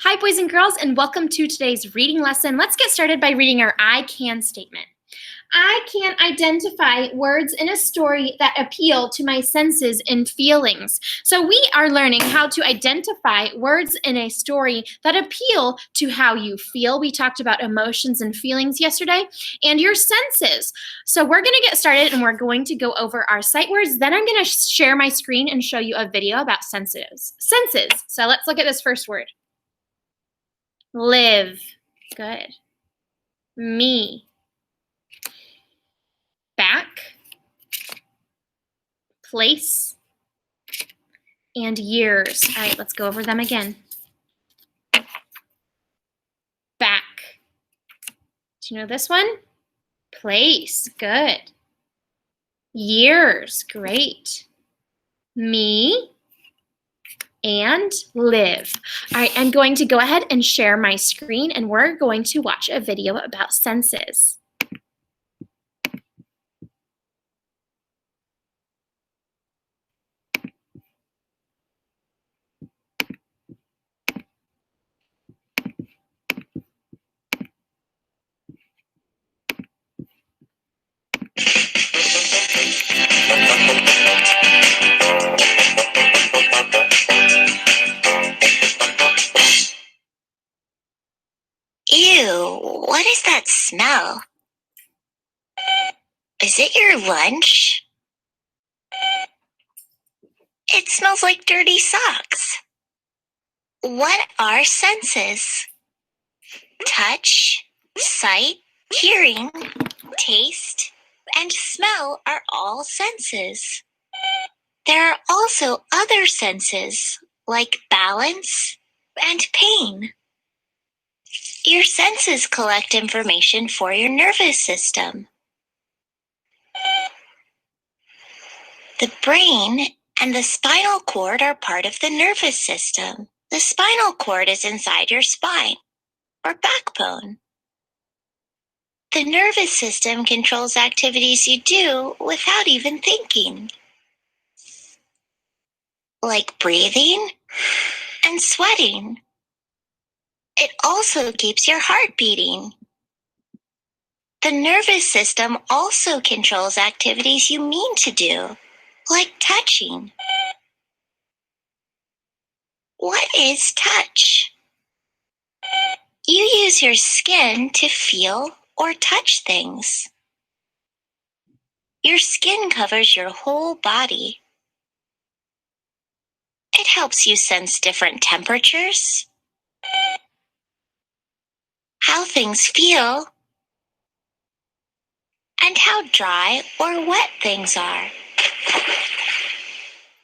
Hi, boys and girls, and welcome to today's reading lesson. Let's get started by reading our I can statement. I can identify words in a story that appeal to my senses and feelings. So we are learning how to identify words in a story that appeal to how you feel. We talked about emotions and feelings yesterday and your senses. So we're going to get started and we're going to go over our sight words. Then I'm going to share my screen and show you a video about senses. So let's look at this first word. Live. Good. Me. Back. Place. And years. All right, let's go over them again. Back. Do you know this one? Place. Good. Years. Great. Me. And live. All right, I'm going to go ahead and share my screen and we're going to watch a video about senses. Ew, what is that smell? Is it your lunch? It smells like dirty socks. What are senses? Touch, sight, hearing, taste, and smell are all senses. There are also other senses, like balance and pain. Your senses collect information for your nervous system. The brain and the spinal cord are part of the nervous system. The spinal cord is inside your spine, or backbone. The nervous system controls activities you do without even thinking, like breathing and sweating. It also keeps your heart beating. The nervous system also controls activities you mean to do, like touching. What is touch? You use your skin to feel or touch things. Your skin covers your whole body. It helps you sense different temperatures, how things feel, and how dry or wet things are.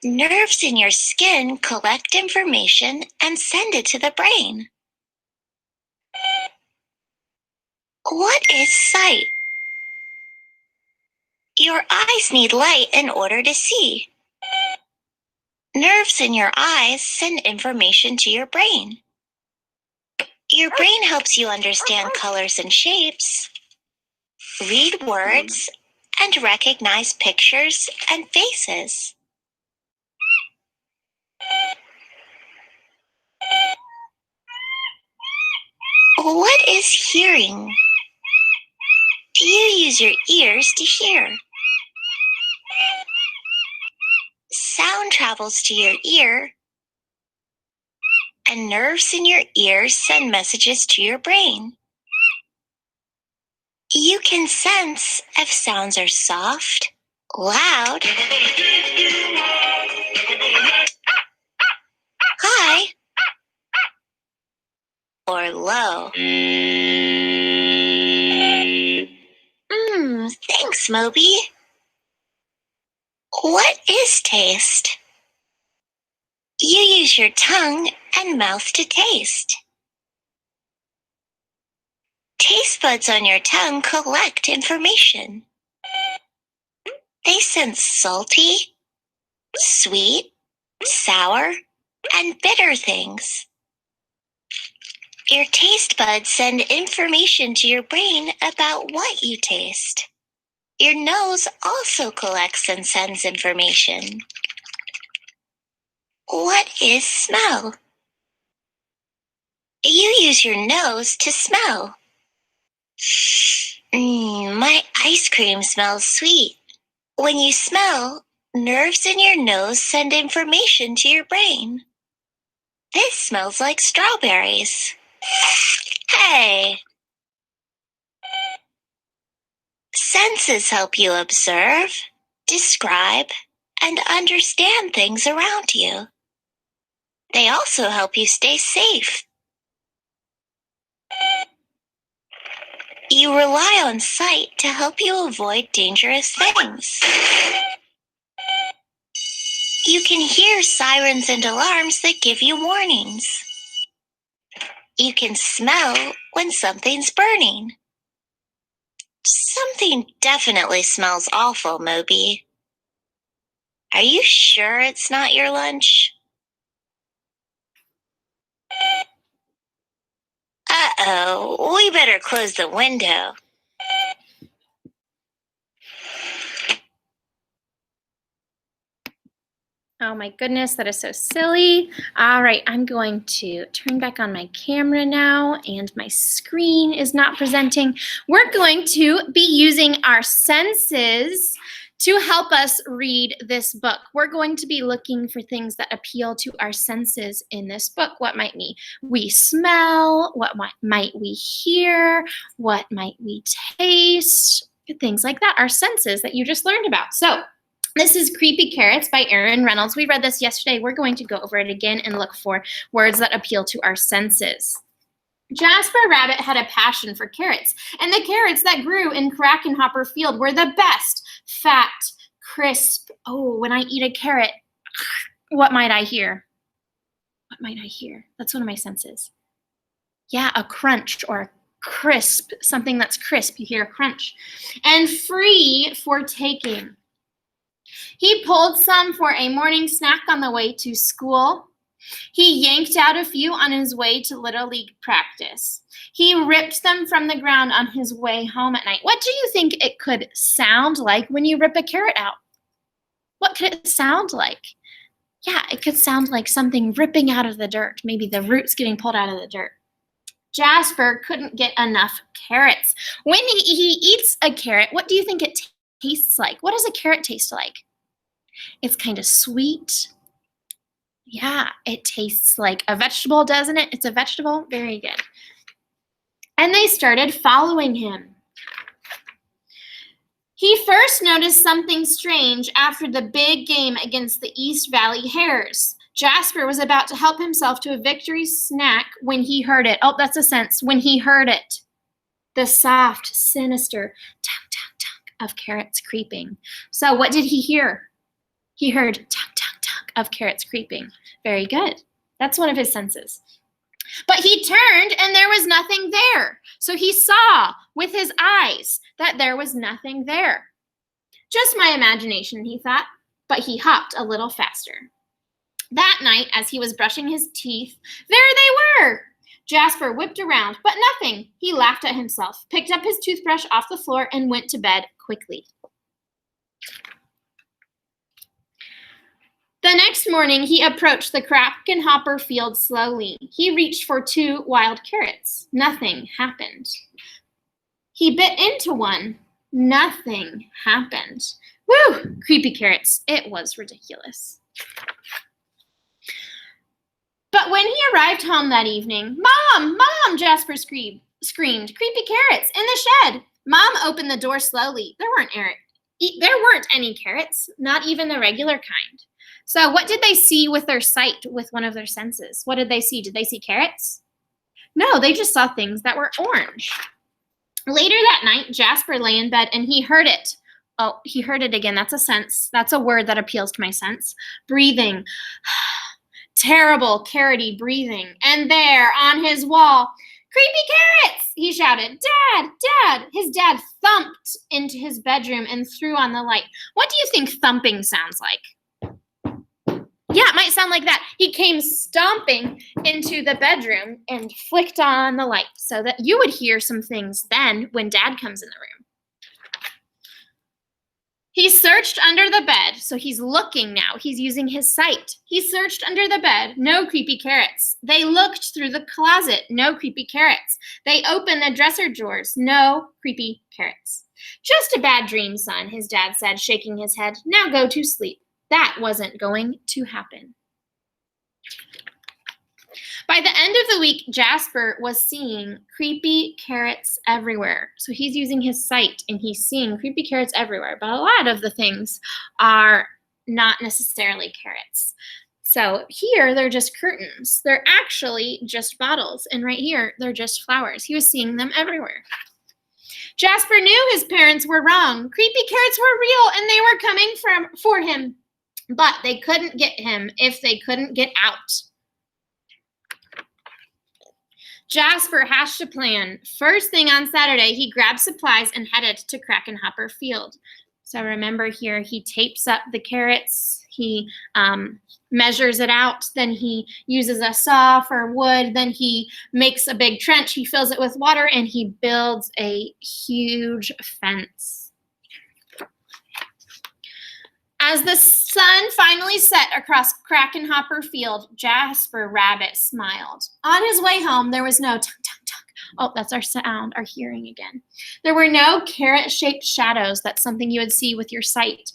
Nerves in your skin collect information and send it to the brain. What is sight? Your eyes need light in order to see. Nerves in your eyes send information to your brain. Your brain helps you understand colors and shapes, read words, and recognize pictures and faces. What is hearing? You use your ears to hear. Sound travels to your ear, and nerves in your ears send messages to your brain. You can sense if sounds are soft, loud, high, or low. Thanks, Moby. What is taste? You use your tongue and mouth to taste. Taste buds on your tongue collect information. They sense salty, sweet, sour, and bitter things. Your taste buds send information to your brain about what you taste. Your nose also collects and sends information. What is smell? You use your nose to smell. My ice cream smells sweet. When you smell, nerves in your nose send information to your brain. This smells like strawberries. Hey! Senses help you observe, describe, and understand things around you. They also help you stay safe. You rely on sight to help you avoid dangerous things. You can hear sirens and alarms that give you warnings. You can smell when something's burning. Something definitely smells awful, Moby. Are you sure it's not your lunch? Uh-oh, we better close the window. Oh my goodness, that is so silly. All right, I'm going to turn back on my camera now, and my screen is not presenting. We're going to be using our senses to help us read this book. We're going to be looking for things that appeal to our senses in this book. What might we smell? What might we hear? What might we taste? Things like that, our senses that you just learned about. So, this is Creepy Carrots by Erin Reynolds. We read this yesterday. We're going to go over it again and look for words that appeal to our senses. Jasper Rabbit had a passion for carrots, and the carrots that grew in Crackenhopper Field were the best. Fat, crisp. Oh, when I eat a carrot, what might I hear? What might I hear? That's one of my senses. Yeah, a crunch or a crisp, something that's crisp. You hear a crunch. And free for taking. He pulled some for a morning snack on the way to school. He yanked out a few on his way to Little League practice. He ripped them from the ground on his way home at night. What do you think it could sound like when you rip a carrot out? What could it sound like? Yeah, it could sound like something ripping out of the dirt, maybe the roots getting pulled out of the dirt. Jasper couldn't get enough carrots. When he eats a carrot, what do you think it tastes like? What does a carrot taste like? It's kind of sweet. Yeah, it tastes like a vegetable, doesn't it? It's a vegetable. Very good. And they started following him. He first noticed something strange after the big game against the East Valley Hares. Jasper was about to help himself to a victory snack when he heard it. Oh, that's a sense. When he heard it. The soft, sinister tunk, tunk, tunk of carrots creeping. So what did he hear? He heard tunk, tunk, tunk of carrots creeping. Very good. That's one of his senses. But he turned and there was nothing there. So he saw with his eyes that there was nothing there. Just my imagination, he thought, but he hopped a little faster. That night, as he was brushing his teeth, there they were. Jasper whipped around, but nothing. He laughed at himself, picked up his toothbrush off the floor, and went to bed quickly. The next morning, he approached the Crackenhopper Field slowly. He reached for 2 wild carrots. Nothing happened. He bit into one. Nothing happened. Woo! Creepy carrots. It was ridiculous. But when he arrived home that evening, Mom! Mom! Jasper screamed. Creepy carrots in the shed. Mom opened the door slowly. There weren't any carrots, not even the regular kind. So what did they see with their sight, with one of their senses? What did they see? Did they see carrots? No, they just saw things that were orange. Later that night, Jasper lay in bed and he heard it. Oh, he heard it again. That's a sense. That's a word that appeals to my sense. Breathing. Terrible, carroty breathing. And there on his wall, creepy carrots, he shouted. Dad, Dad. His dad thumped into his bedroom and threw on the light. What do you think thumping sounds like? Yeah, it might sound like that. He came stomping into the bedroom and flicked on the light so that you would hear some things then when Dad comes in the room. He searched under the bed, so he's looking now. He's using his sight. He searched under the bed, no creepy carrots. They looked through the closet, no creepy carrots. They opened the dresser drawers, no creepy carrots. Just a bad dream, son, his dad said, shaking his head. Now go to sleep. That wasn't going to happen. By the end of the week, Jasper was seeing creepy carrots everywhere. So he's using his sight and he's seeing creepy carrots everywhere. But a lot of the things are not necessarily carrots. So here they're just curtains. They're actually just bottles. And right here, they're just flowers. He was seeing them everywhere. Jasper knew his parents were wrong. Creepy carrots were real and they were coming for him. But they couldn't get him if they couldn't get out. Jasper hatched a plan. First thing on Saturday, he grabbed supplies and headed to Krakenhopper Field. So remember here, he tapes up the carrots. He measures it out. Then he uses a saw for wood. Then he makes a big trench. He fills it with water, and he builds a huge fence. As the sun finally set across Krakenhopper Field, Jasper Rabbit smiled. On his way home, there was no tunk, tunk, tunk. Oh, that's our sound, our hearing again. There were no carrot-shaped shadows. That's something you would see with your sight.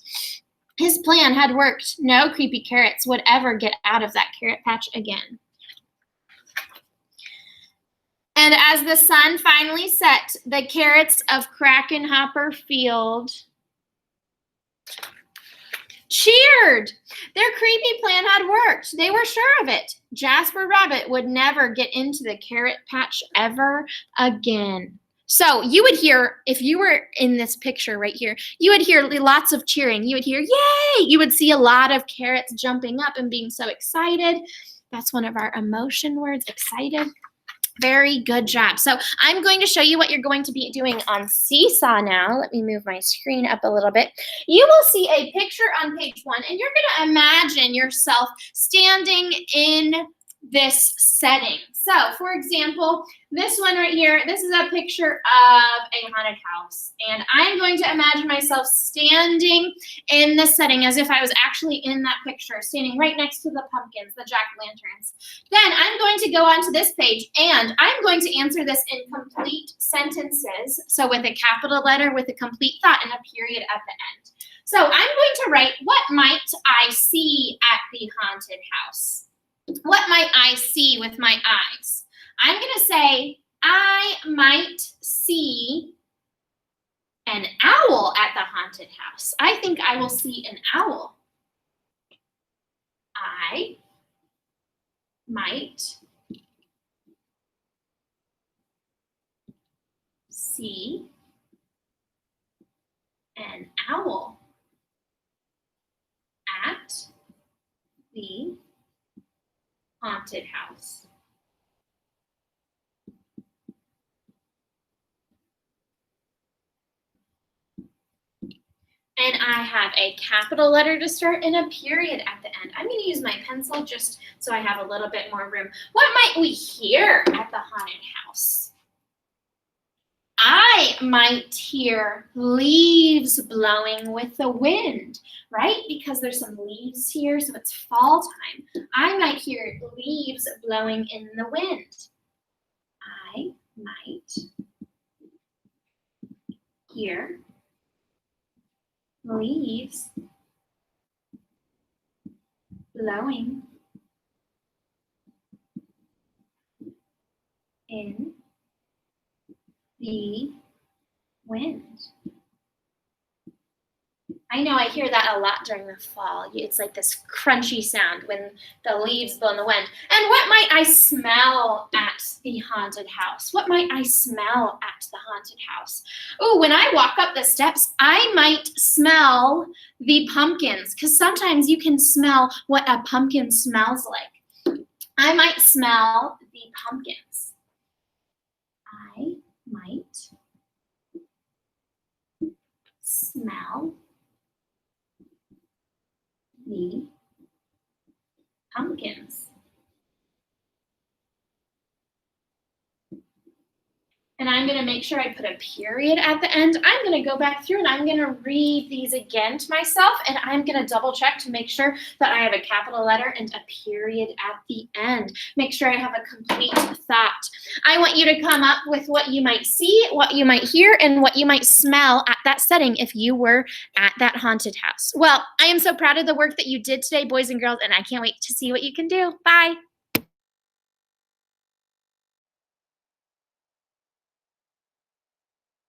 His plan had worked. No creepy carrots would ever get out of that carrot patch again. And as the sun finally set, the carrots of Krakenhopper Field cheered. Their creepy plan had worked. They were sure of it. Jasper Rabbit would never get into the carrot patch ever again. So you would hear, if you were in this picture right here, you would hear lots of cheering. You would hear, yay! You would see a lot of carrots jumping up and being so excited. That's one of our emotion words, excited. Very good job. So I'm going to show you what you're going to be doing on Seesaw now. Let me move my screen up a little bit. You will see a picture on page 1, and you're going to imagine yourself standing in this setting. So, for example, this one right here, this is a picture of a haunted house. And I'm going to imagine myself standing in the setting as if I was actually in that picture, standing right next to the pumpkins, the jack-o'-lanterns. Then I'm going to go on to this page, and I'm going to answer this in complete sentences. So with a capital letter, with a complete thought, and a period at the end. So I'm going to write, what might I see at the haunted house? What might I see with my eyes? I'm going to say, I might see an owl at the haunted house. I think I will see an owl. I might see an owl at the haunted house. And I have a capital letter to start and a period at the end. I'm going to use my pencil just so I have a little bit more room. What might we hear at the haunted house? I might hear leaves blowing with the wind, right? Because there's some leaves here, so it's fall time. I might hear leaves blowing in the wind. I might hear leaves blowing in the wind. I know I hear that a lot during the fall. It's like this crunchy sound when the leaves blow in the wind. And what might I smell at the haunted house? What might I smell at the haunted house? Oh, when I walk up the steps, I might smell the pumpkins, because sometimes you can smell what a pumpkin smells like. I might smell the pumpkins. I might smell the pumpkins. And I'm going to make sure I put a period at the end. I'm going to go back through and I'm going to read these again to myself, and I'm going to double check to make sure that I have a capital letter and a period at the end. Make sure I have a complete thought. I want you to come up with what you might see, what you might hear, and what you might smell at that setting if you were at that haunted house. Well, I am so proud of the work that you did today, boys and girls, and I can't wait to see what you can do. Bye.